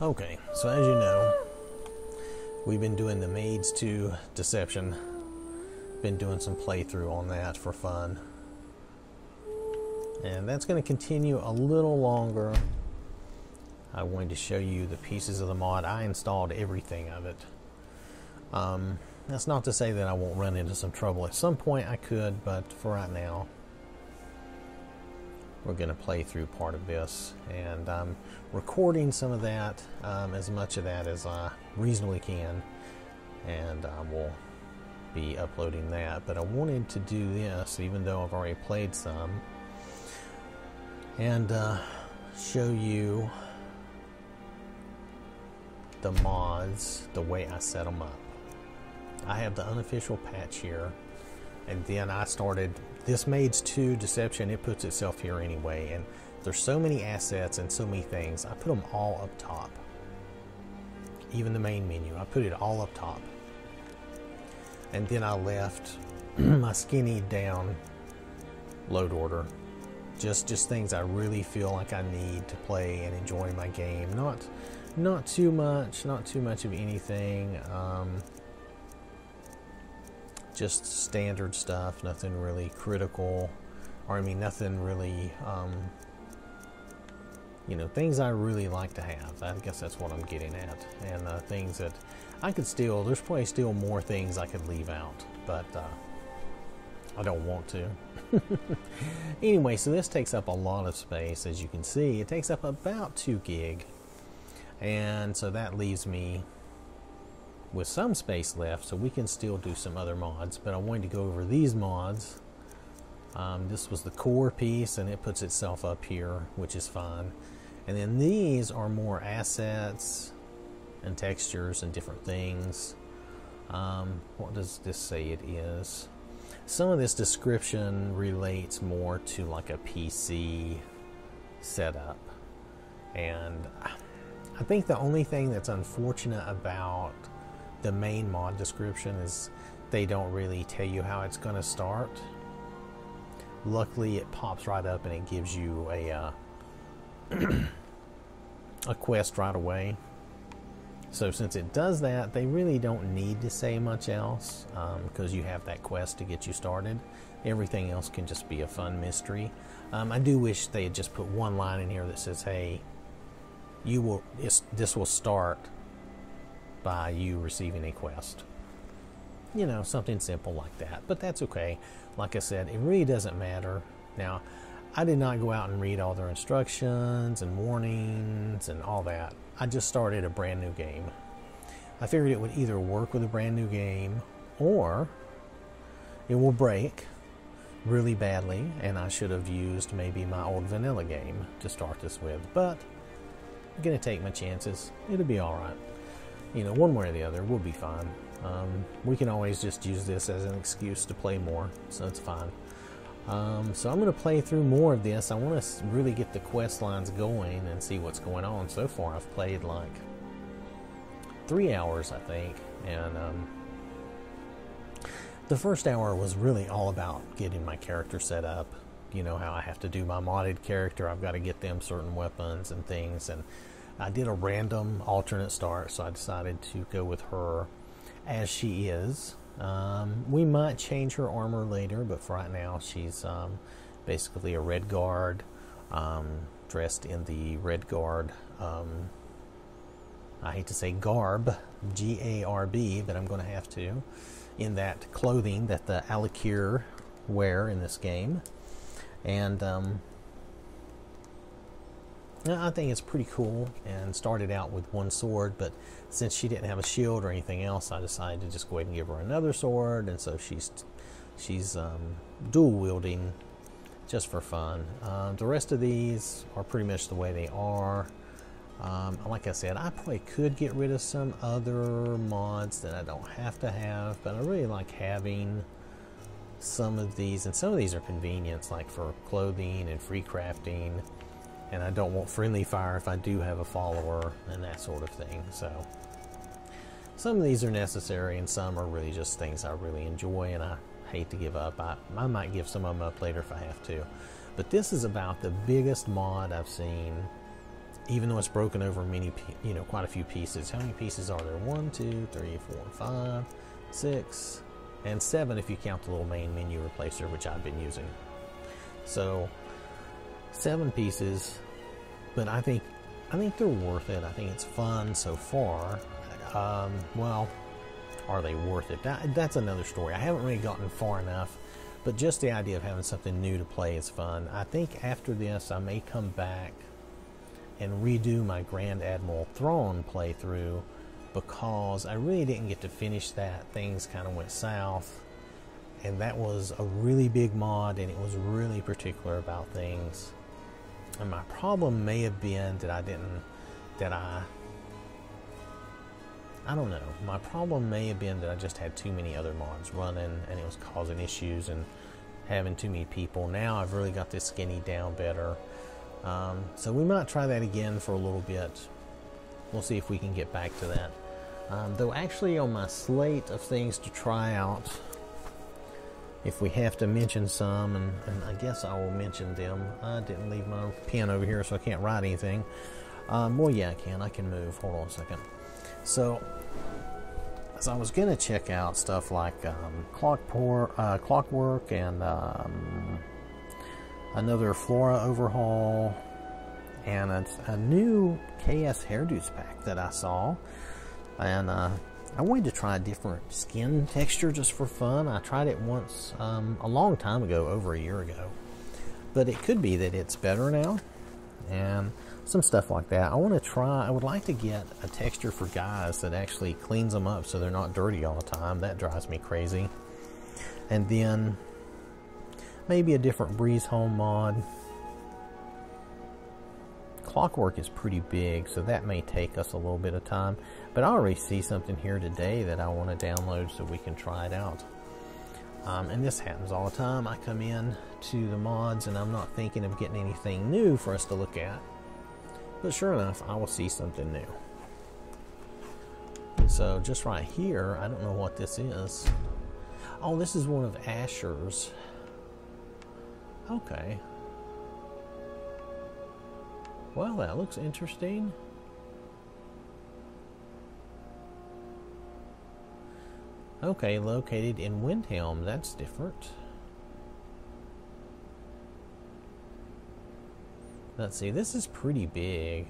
Okay, so as you know, we've been doing the Maids II Deception. Been doing some playthrough on that for fun. And that's going to continue a little longer. I wanted to show you the pieces of the mod. I installed everything of it. That's not to say that I won't run into some trouble. At some point I could, but for right now, we're going to play through part of this. And I'm recording some of that, as much of that as I reasonably can. And I will be uploading that. But I wanted to do this, even though I've already played some, and show you the mods the way I set them up. I have the unofficial patch here, and then I started this Maids II Deception. It puts itself here anyway, and there's so many assets and so many things. I put them all up top. Even the main menu, I put it all up top. And then I left my skinny down load order. Just things I really feel like I need to play and enjoy my game. Not too much of anything. Just standard stuff, nothing really critical, or I mean nothing really, things I really like to have. I guess that's what I'm getting at. And things that I could still, there's probably still more things I could leave out, but I don't want to. Anyway, so this takes up a lot of space. As you can see, it takes up about 2 gig. And so that leaves me with some space left, so we can still do some other mods. But I wanted to go over these mods. This was the core piece, and it puts itself up here, which is fine. And then these are more assets and textures and different things. What does this say it is? Some of this description relates more to like a PC setup. And I think the only thing that's unfortunate about the main mod description is they don't really tell you how it's going to start. Luckily, it pops right up and it gives you a a quest right away. So since it does that, they really don't need to say much else, because you have that quest to get you started. Everything else can just be a fun mystery. I do wish they had just put one line in here that says, hey, this will start by you receiving a quest. Something simple like that. But that's okay. Like I said, it really doesn't matter. Now, I did not go out and read all their instructions and warnings and all that. I just started a brand new game. I figured it would either work with a brand new game, or it will break really badly, and I should have used maybe my old vanilla game to start this with. But I'm going to take my chances. It'll be alright. One way or the other, we'll be fine. We can always just use this as an excuse to play more, so it's fine. So I'm going to play through more of this. I want to really get the quest lines going and see what's going on. So far, I've played like 3 hours, I think, and the first hour was really all about getting my character set up. You know how I have to do my modded character. I've got to get them certain weapons and things, and I did a random alternate start, so I decided to go with her as she is. We might change her armor later, but for right now she's basically a Red Guard, dressed in the Red Guard, I hate to say garb, G-A-R-B, but I'm going to have to, in that clothing that the Alakir wear in this game. And I think it's pretty cool, and started out with one sword, but since she didn't have a shield or anything else, I decided to just go ahead and give her another sword, and so she's dual wielding just for fun. The rest of these are pretty much the way they are. Like I said, I probably could get rid of some other mods that I don't have to have, but I really like having some of these, and some of these are convenience, like for clothing and free crafting. And I don't want friendly fire if I do have a follower and that sort of thing. So some of these are necessary, and some are really just things I really enjoy and I hate to give up. I might give some of them up later if I have to. But this is about the biggest mod I've seen even though it's broken over quite a few pieces. How many pieces are there? 1, 2, 3, 4, 5, 6, and 7 if you count the little main menu replacer, which I've been using. So 7 pieces, but I think they're worth it. I think it's fun so far. Well, are they worth it? That's another story. I haven't really gotten far enough, but just the idea of having something new to play is fun. I think after this, I may come back and redo my Grand Admiral Thrawn playthrough, because I really didn't get to finish that. Things kind of went south, and that was a really big mod, and it was really particular about things. And my problem may have been that I don't know. My problem may have been that I just had too many other mods running, and it was causing issues and having too many people. Now I've really got this skinny down better. So we might try that again for a little bit. We'll see if we can get back to that. Though actually on my slate of things to try out, if we have to mention some, and I guess I will mention them. I didn't leave my pen over here, so I can't write anything. Well, yeah, I can move. Hold on a second. So I was going to check out stuff like Clockwork and another Flora overhaul, and a new KS hairdos pack that I saw, and I wanted to try a different skin texture just for fun. I tried it once a long time ago, over a year ago, but it could be that it's better now, and some stuff like that. I would like to get a texture for guys that actually cleans them up so they're not dirty all the time. That drives me crazy. And then maybe a different Breeze Home mod. Clockwork is pretty big, so that may take us a little bit of time. But I already see something here today that I want to download so we can try it out. And this happens all the time. I come in to the mods and I'm not thinking of getting anything new for us to look at. But sure enough, I will see something new. So just right here, I don't know what this is. Oh, this is one of Asher's. Okay. Well, that looks interesting. Okay, located in Windhelm. That's different. Let's see, this is pretty big.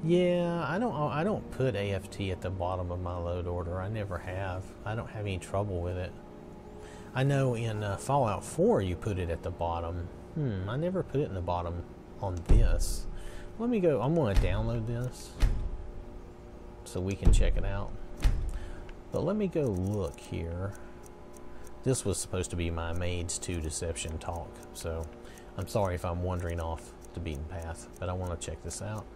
Yeah, I don't put AFT at the bottom of my load order. I never have. I don't have any trouble with it. I know in Fallout 4 you put it at the bottom. I never put it in the bottom on this. Let me go. I'm going to download this so we can check it out. But let me go look here. This was supposed to be my Maids II deception talk, so I'm sorry if I'm wandering off the beaten path, but I want to check this out.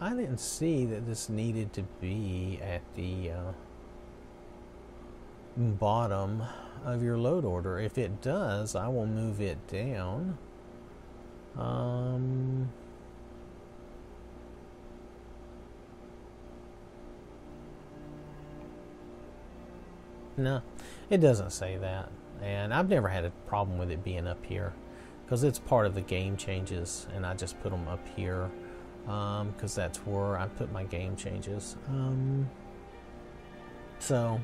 I didn't see that this needed to be at the bottom of your load order. If it does, I will move it down. No, it doesn't say that, and I've never had a problem with it being up here because it's part of the game changes, and I just put them up here because that's where I put my game changes. So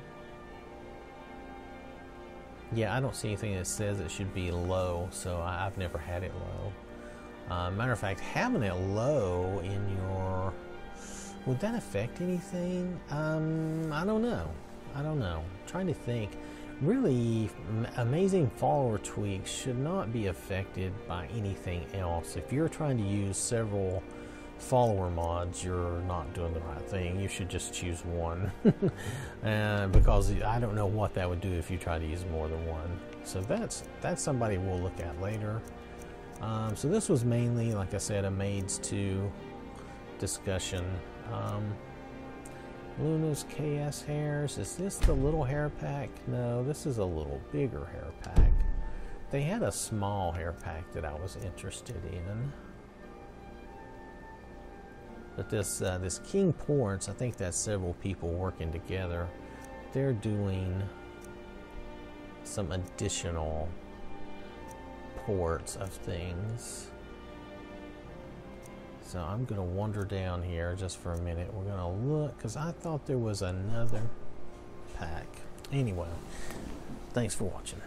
yeah, I don't see anything that says it should be low, so I've never had it low. Matter of fact, having it low in your, would that affect anything? I don't know. I'm trying to think. Really, amazing follower tweaks should not be affected by anything else. If you're trying to use several follower mods, you're not doing the right thing. You should just choose one. Because I don't know what that would do if you try to use more than one. So that's somebody we'll look at later. So this was mainly, like I said, a Maids II discussion. Luna's KS hairs. Is this the little hair pack? No, this is a little bigger hair pack. They had a small hair pack that I was interested in. But this King Ports, I think that's several people working together. they're doing some additional ports of things. So I'm going to wander down here just for a minute. We're going to look, because I thought there was another pack. Anyway, thanks for watching.